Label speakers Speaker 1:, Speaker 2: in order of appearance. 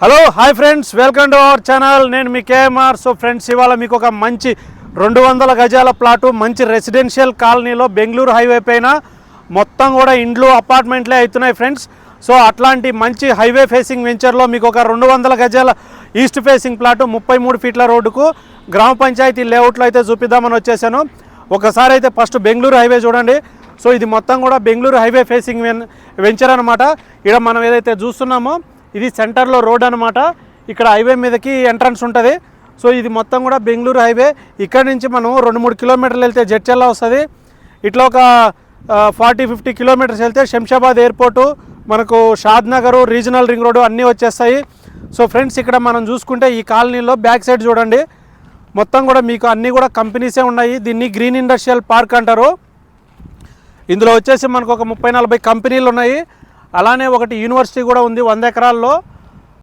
Speaker 1: Hello hi friends, welcome to our channel. నేను మీ KMR. So friends, ఇవాళ మీకు ఒక మంచి 200 గజాల ప్లాటు మంచి రెసిడెన్షియల్ కాలనీలో బెంగళూరు హైవే పైన మొత్తం కూడా ఇండ్లు అపార్ట్మెంట్లే అవుతున్నాయి ఫ్రెండ్స్. సో అట్లాంటి మంచి హైవే ఫేసింగ్ వెంచర్లో మీకు ఒక 200 గజాల ఈస్ట్ ఫేసింగ్ ప్లాటు 33 ఫీట్ల రోడ్డుకు గ్రామ పంచాయతీ లేఅవుట్లో అయితే చూపిద్దామని వచ్చేసాను. ఒకసారి అయితే ఫస్ట్ బెంగళూరు హైవే చూడండి. సో ఇది మొత్తం కూడా బెంగళూరు హైవే ఫేసింగ్ వెంచర్ అనమాట. ఇక్కడ మనం ఏదైతే చూస్తున్నామో ఇది సెంటర్లో రోడ్ అనమాట. ఇక్కడ హైవే మీదకి ఎంట్రన్స్ ఉంటుంది. సో ఇది మొత్తం కూడా బెంగళూరు హైవే. ఇక్కడ నుంచి మనం 2-3 కిలోమీటర్లు వెళ్తే జడ్చర్ల వస్తుంది. ఇట్లా ఒక 40-50 కిలోమీటర్స్ వెళ్తే శంషాబాద్ ఎయిర్పోర్టు, మనకు షాద్ నగరు, రీజనల్ రింగ్ రోడ్డు అన్నీ వచ్చేస్తాయి. సో ఫ్రెండ్స్, ఇక్కడ మనం చూసుకుంటే ఈ కాలనీలో బ్యాక్ సైడ్ చూడండి, మొత్తం కూడా మీకు అన్నీ కూడా కంపెనీసే ఉన్నాయి. దీన్ని గ్రీన్ ఇండస్ట్రియల్ పార్క్ అంటారు. ఇందులో వచ్చేసి మనకు ఒక 30-40 కంపెనీలు ఉన్నాయి. అలానే ఒకటి యూనివర్సిటీ కూడా ఉంది 100 ఎకరాల్లో.